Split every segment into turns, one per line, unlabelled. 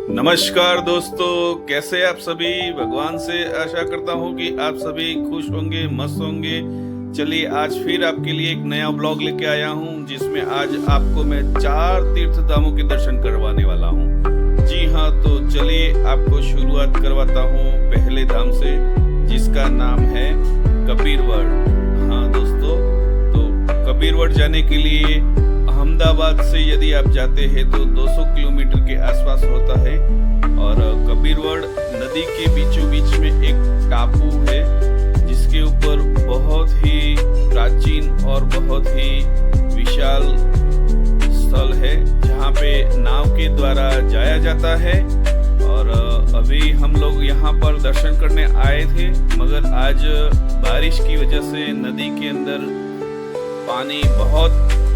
नमस्कार दोस्तों, कैसे आप सभी। भगवान से आशा करता हूँ कि आप सभी खुश होंगे, मस्त होंगे। चलिए आज फिर आपके लिए एक नया ब्लॉग लेके आया हूँ, जिसमें आज आपको मैं 4 तीर्थ धामों के दर्शन करवाने वाला हूँ। जी हाँ, तो चलिए आपको शुरुआत करवाता हूँ पहले धाम से, जिसका नाम है कबीरवड़। हाँ दोस्तों, तो कबीरवड़ जाने के लिए अहमदाबाद से यदि आप जाते हैं तो 200 किलोमीटर के आसपास होता है। और कबीरवड़ नदी के बीचों बीच में एक टापू है, जिसके ऊपर बहुत ही प्राचीन और बहुत ही विशाल स्थल है, जहाँ पे नाव के द्वारा जाया जाता है। और अभी हम लोग यहाँ पर दर्शन करने आए थे, मगर आज बारिश की वजह से नदी के अंदर पानी बहुत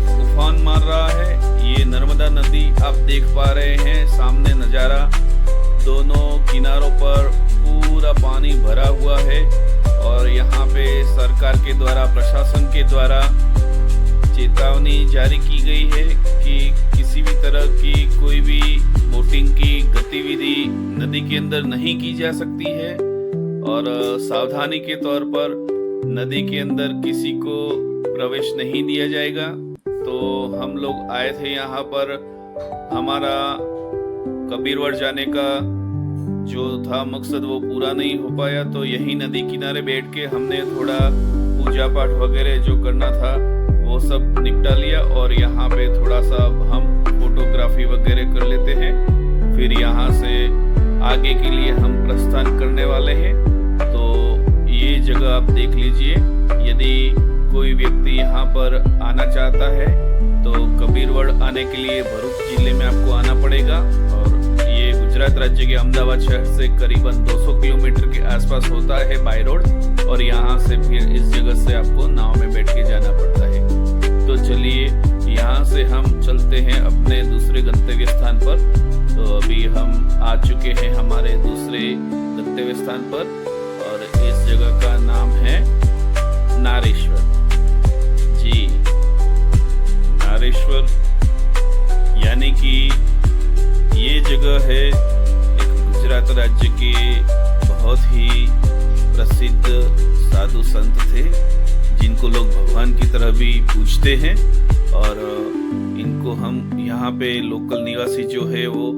तूफान मार रहा है। ये नर्मदा नदी आप देख पा रहे हैं, सामने नज़ारा, दोनों किनारों पर पूरा पानी भरा हुआ है। और यहाँ पे सरकार के द्वारा, प्रशासन के द्वारा चेतावनी जारी की गई है कि किसी भी तरह की कोई भी बोटिंग की गतिविधि नदी के अंदर नहीं की जा सकती है। और सावधानी के तौर पर नदी के अंदर किसी को प्रवेश नहीं दिया जाएगा। तो हम लोग आए थे यहाँ पर, हमारा कबीरवड़ जाने का जो था मकसद वो पूरा नहीं हो पाया, तो यही नदी किनारे बैठ के हमने थोड़ा पूजा पाठ वगैरह जो करना था वो सब निपटा लिया। और यहाँ पे थोड़ा सा हम फोटोग्राफी वगैरह कर लेते हैं, फिर यहाँ से आगे के लिए हम प्रस्थान करने वाले हैं। तो ये जगह आप देख लीजिए, यदि कोई व्यक्ति यहाँ पर आना चाहता है तो कबीरवड़ आने के लिए भरूच जिले में आपको आना पड़ेगा। और ये गुजरात राज्य के अहमदाबाद शहर से करीबन 200 किलोमीटर के आसपास होता है बाय रोड। और यहाँ से फिर इस जगह से आपको नाव में बैठ के जाना पड़ता है। तो चलिए यहाँ से हम चलते हैं अपने दूसरे गंतव्य स्थान पर। तो अभी हम आ चुके हैं हमारे दूसरे गंतव्य स्थान पर, और इस जगह का नाम है नारेश्वर। जी, नारेश्वर यानी कि ये जगह है एक गुजरात राज्य के बहुत ही प्रसिद्ध साधु संत थे, जिनको लोग भगवान की तरह भी पूजते हैं। और इनको हम यहाँ पे लोकल निवासी जो है वो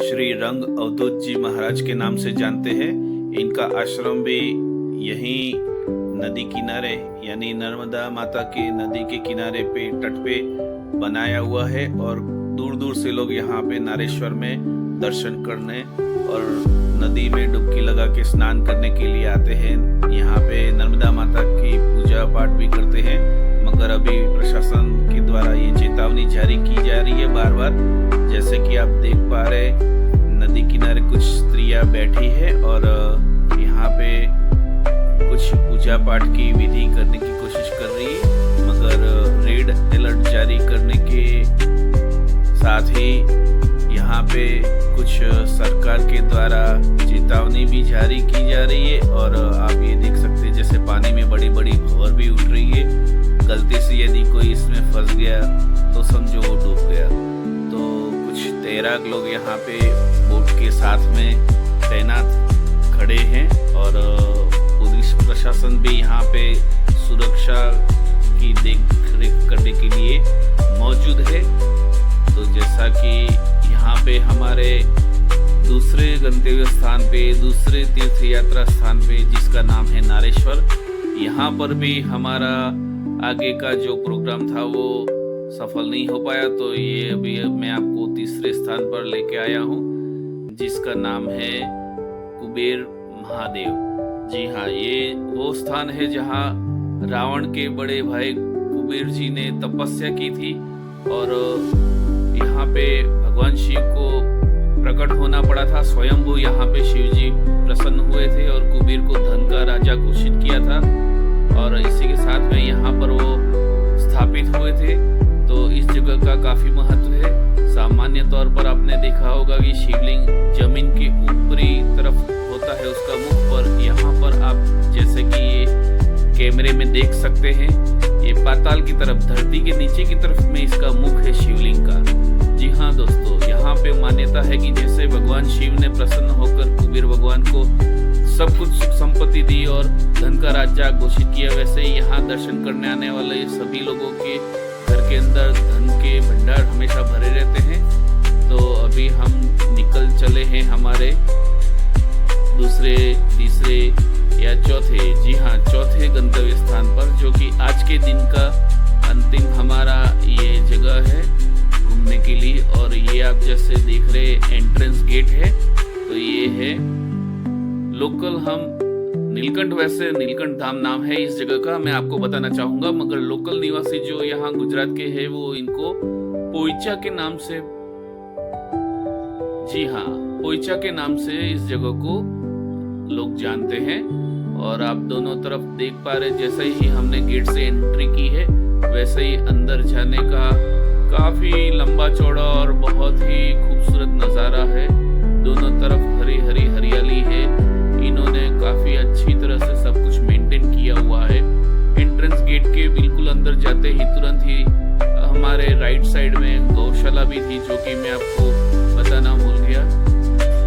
श्री रंग अवधूत जी महाराज के नाम से जानते हैं। इनका आश्रम भी यहीं नदी किनारे यानी नर्मदा माता के नदी के किनारे पे, तट पे बनाया हुआ है। और दूर दूर से लोग यहाँ पे नारेश्वर में दर्शन करने और नदी में डुबकी लगा के स्नान करने के लिए आते हैं। यहाँ पे नर्मदा माता की पूजा पाठ भी करते हैं, मगर अभी प्रशासन के द्वारा ये चेतावनी जारी की जा रही है बार बार। जैसे कि आप देख पा रहे, नदी किनारे कुछ स्त्रियां बैठी है और यहाँ पे कुछ पूजा पाठ की विधि करने की कोशिश कर रही है, मगर रेड अलर्ट जारी करने के साथ ही यहाँ पे कुछ सरकार के द्वारा चेतावनी भी जारी की जा रही है। और आप ये देख सकते हैं, जैसे पानी में बड़ी बड़ी भंवर भी उठ रही है। गलती से यदि कोई इसमें फंस गया तो समझो वो डूब गया। तो कुछ तैराक लोग यहाँ पे बोट के साथ में तैनात खड़े हैं, और पुलिस प्रशासन भी यहाँ पे सुरक्षा की देख रेख करने के लिए मौजूद है। तो जैसा कि यहाँ पे हमारे दूसरे गंतव्य स्थान पे, दूसरे तीर्थ यात्रा स्थान पे, जिसका नाम है नारेश्वर, यहाँ पर भी हमारा आगे का जो प्रोग्राम था वो सफल नहीं हो पाया। तो ये अभी मैं आपको तीसरे स्थान पर लेके आया हूँ, जिसका नाम है कुबेर महादेव। जी हाँ, ये वो स्थान है जहाँ रावण के बड़े भाई कुबेर जी ने तपस्या की थी। और यहाँ पे भगवान शिव को प्रकट होना पड़ा था। स्वयंभू यहाँ पे शिव जी प्रसन्न हुए थे और कुबेर को धन का राजा घोषित किया था। और इसी के साथ में यहाँ पर वो स्थापित हुए थे। तो इस जगह का काफी महत्व है। सामान्य तौर पर आपने देखा होगा कि शिवलिंग जमीन के ऊपरी तरफ होता है, उसका मुख पर। यहाँ पर आप जैसे कि ये कैमरे में देख सकते हैं, ये पाताल की तरफ, धरती के नीचे की तरफ में इसका मुख है शिवलिंग का। जी हाँ दोस्तों, यहाँ पे मान्यता है कि जैसे भगवान भगवान शिव ने प्रसन्न होकर कुबेर भगवान को सब कुछ सुख संपत्ति दी और धन का राजा घोषित किया, वैसे ही यहाँ दर्शन करने आने वाले सभी लोगों के घर के अंदर धन के भंडार हमेशा भरे रहते हैं। तो अभी हम निकल चले हैं हमारे दूसरे, तीसरे या चौथे गंतव्य स्थान पर, जो कि आज के दिन का अंतिम हमारा ये जगह है घूमने के लिए। और ये आप जैसे देख रहे एंट्रेंस गेट है, तो ये है लोकल हम नीलकंठ, वैसे नीलकंठ धाम नाम है इस जगह का, मैं आपको बताना चाहूंगा, मगर लोकल निवासी जो यहाँ गुजरात के हैं वो इनको पोइचा के नाम से, जी हाँ, पोइचा के नाम से इस जगह को लोग जानते हैं। और आप दोनों तरफ देख पा रहे, जैसे ही हमने गेट से एंट्री की है वैसे ही अंदर जाने का काफी लंबा चौड़ा और बहुत ही खूबसूरत नजारा है। दोनों तरफ हरी हरी हरियाली है, इन्होंने काफी अच्छी तरह से सब कुछ मेंटेन किया हुआ है। एंट्रेंस गेट के बिल्कुल अंदर जाते ही तुरंत ही हमारे राइट साइड में गौशाला भी थी, जो कि मैं आपको बताना भूल गया।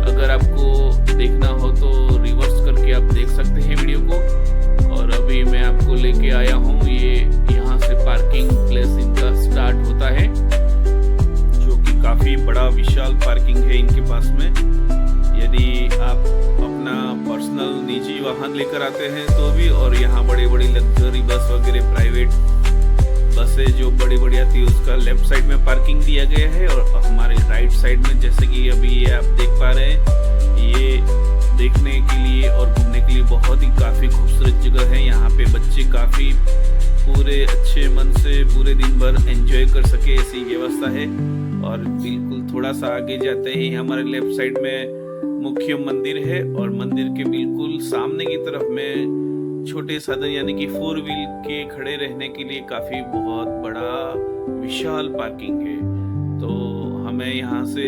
अगर आपको देखना हो तो रिवर्स करके आप देख सकते हैं वीडियो को। और अभी मैं आपको लेके आया हूँ, ये यहाँ से पार्किंग प्लेस इनका स्टार्ट होता है, जो कि काफी बड़ा विशाल पार्किंग है इनके पास में। यदि आप अपना पर्सनल निजी वाहन लेकर आते हैं तो भी, और यहाँ बड़ी बड़ी लग्जरी बस वगैरह प्राइवेट बसें जो बड़ी बड़ी आती है उसका लेफ्ट साइड में पार्किंग दिया गया है। और हमारे राइट साइड में जैसे कि अभी ये आप देख पा रहे हैं, ये देखने के लिए और घूमने के लिए बहुत ही काफी खूबसूरत जगह है। यहाँ पे बच्चे काफी पूरे अच्छे मन से पूरे दिन भर एंजॉय कर सके ऐसी व्यवस्था है। और बिल्कुल थोड़ा सा आगे जाते ही हमारे लेफ्ट साइड में मुख्य मंदिर है, और मंदिर के बिल्कुल सामने की तरफ में छोटे साधन यानी कि 4 व्हील के खड़े रहने के लिए काफी बहुत बड़ा विशाल पार्किंग है। तो हमें यहाँ से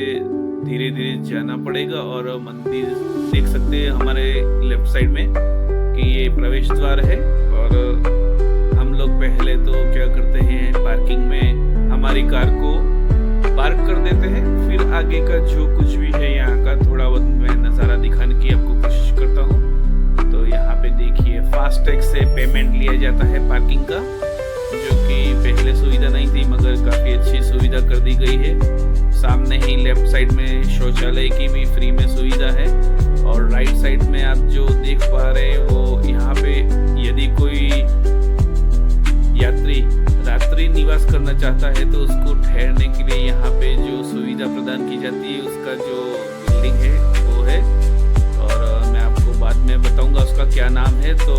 धीरे धीरे जाना पड़ेगा। और मंदिर देख सकते हैं हमारे लेफ्ट साइड में कि ये प्रवेश द्वार है। और हम लोग पहले तो क्या करते हैं, पार्किंग में हमारी कार को पार्क कर देते हैं, फिर आगे का जो कुछ भी है यहाँ का थोड़ा बहुत मैं नज़ारा दिखाने की आपको कोशिश करता हूँ। तो यहाँ पे देखिए फास्टैग से पेमेंट लिया जाता है पार्किंग का, जो कि पहले सुविधा नहीं थी मगर काफ़ी अच्छी सुविधा कर दी गई है। सामने ही लेफ्ट साइड में शौचालय की भी फ्री में सुविधा है। और राइट साइड में आप जो देख पा रहे हैं वो यहाँ पे यदि कोई यात्री रात्रि निवास करना चाहता है तो उसको ठहरने के लिए यहाँ पे जो सुविधा प्रदान की जाती है उसका जो बिल्डिंग है वो है। और मैं आपको बाद में बताऊंगा उसका क्या नाम है, तो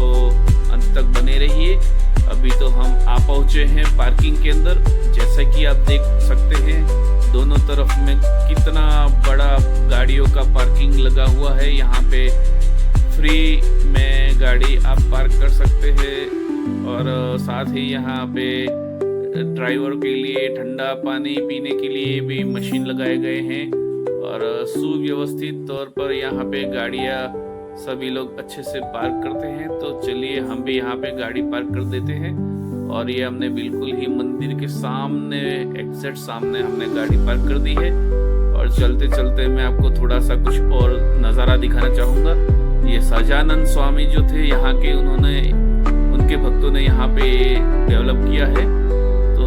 अंत तक बने रहिए। अभी तो हम आ पहुंचे हैं पार्किंग के अंदर। जैसा कि आप देख सकते हैं दोनों तरफ में कितना बड़ा गाड़ियों का पार्किंग लगा हुआ है। यहाँ पे फ्री में गाड़ी आप पार्क कर सकते हैं। और साथ ही यहाँ पे ड्राइवर के लिए ठंडा पानी पीने के लिए भी मशीन लगाए गए हैं। और सुव्यवस्थित तौर पर यहाँ पे गाड़ियाँ सभी लोग अच्छे से पार्क करते हैं। तो चलिए हम भी यहाँ पे गाड़ी पार्क कर देते हैं। और ये हमने बिल्कुल ही मंदिर के सामने एग्जैक्ट सामने हमने गाड़ी पार्क कर दी है। और चलते चलते मैं आपको थोड़ा सा कुछ और नज़ारा दिखाना चाहूँगा। ये सहजानंद स्वामी जो थे यहाँ के, उनके भक्तों ने यहाँ पे डेवलप किया है। तो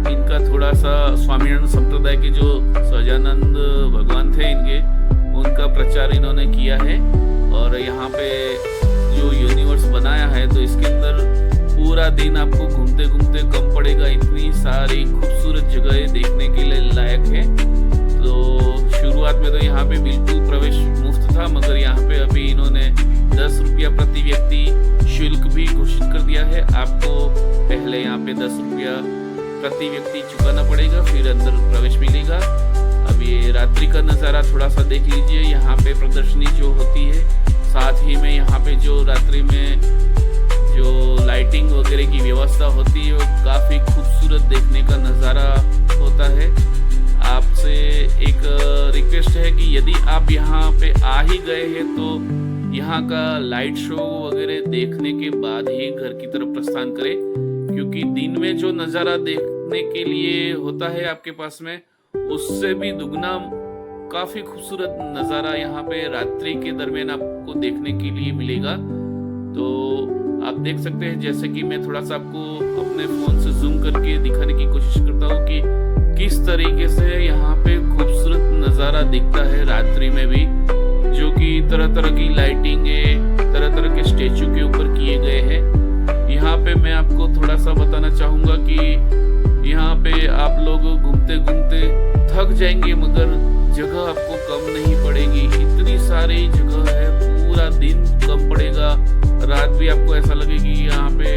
इनका थोड़ा सा स्वामीनारायण संप्रदाय के जो सहजानंद भगवान थे इनके, उनका प्रचार इन्होंने किया है। और यहाँ पे जो यूनिवर्स बनाया है तो इसके अंदर पूरा दिन आपको घूमते घूमते कम पड़ेगा, इतनी सारी खूबसूरत जगहें देखने के लिए लायक है। तो शुरुआत में तो यहाँ पे बिल्कुल प्रवेश मुफ्त था, मगर यहाँ पे अभी इन्होंने 10 रुपया प्रति व्यक्ति शुल्क भी घोषित कर दिया है। आपको पहले यहाँ पे 10 रुपया प्रति व्यक्ति चुकाना पड़ेगा, फिर अंदर प्रवेश मिलेगा। अब ये रात्रि का नज़ारा थोड़ा सा देख लीजिए। यहाँ पे प्रदर्शनी जो होती है, साथ ही में यहाँ पे जो रात्रि में जो लाइटिंग वगैरह की व्यवस्था होती है वो काफ़ी खूबसूरत देखने का नज़ारा होता है। आपसे एक रिक्वेस्ट है कि यदि आप यहाँ पे आ ही गए हैं तो यहाँ का लाइट शो वगैरह देखने के बाद ही घर की तरफ प्रस्थान करें, क्योंकि दिन में जो नज़ारा देखने के लिए होता है आपके पास में, उससे भी दुगना काफ़ी खूबसूरत नज़ारा यहाँ पे रात्रि के दरमियान आपको देखने के लिए मिलेगा। तो आप देख सकते हैं, जैसे कि मैं थोड़ा सा आपको अपने फ़ोन से जूम करके दिखाने की कोशिश करता हूँ कि किस तरीके से यहाँ पे खूबसूरत नज़ारा दिखता है रात्रि में भी, जो कि तरह तरह की लाइटिंग है, तरह तरह के स्टेचू के ऊपर किए गए हैं। यहाँ पे मैं आपको थोड़ा सा बताना चाहूँगा कि यहाँ पे आप लोग घूमते घूमते थक जाएंगे, मगर जगह आपको कम नहीं पड़ेगी। इतनी सारी जगह है, पूरा दिन कम पड़ेगा, रात भी आपको ऐसा लगेगी यहाँ पे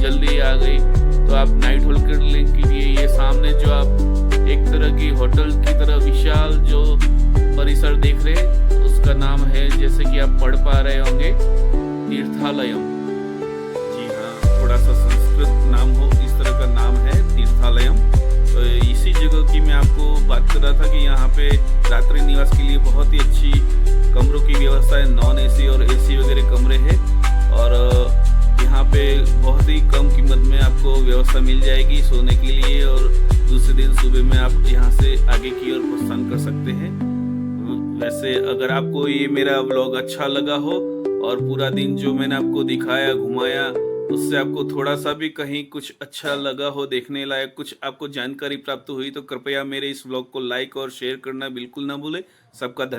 जल्दी आ गई। तो आप नाइट होल्ड करने के लिए ये सामने जो आप एक तरह की होटल की तरह विशाल जो परिसर देख रहे हैं, उसका नाम है, जैसे कि आप पढ़ पा रहे होंगे, तीर्थालयम। जी हाँ, थोड़ा सा संस्कृत नाम हो, इस तरह का नाम है तीर्थालयम। तो इसी जगह की मैं आपको बात कर रहा था कि यहाँ पे रात्रि निवास के लिए बहुत ही अच्छी कमरों की व्यवस्था है। नॉन एसी और एसी वगैरह कमरे हैं, और यहाँ पे बहुत ही कम कीमत में आपको व्यवस्था मिल जाएगी सोने के लिए, और दूसरे दिन सुबह में आप यहाँ से आगे की ओर प्रस्थान कर सकते हैं। वैसे अगर आपको ये मेरा व्लॉग अच्छा लगा हो और पूरा दिन जो मैंने आपको दिखाया, घुमाया, उससे आपको थोड़ा सा भी कहीं कुछ अच्छा लगा हो, देखने लायक कुछ आपको जानकारी प्राप्त हुई, तो कृपया मेरे इस व्लॉग को लाइक और शेयर करना बिल्कुल ना भूलें। सबका धन्यवाद।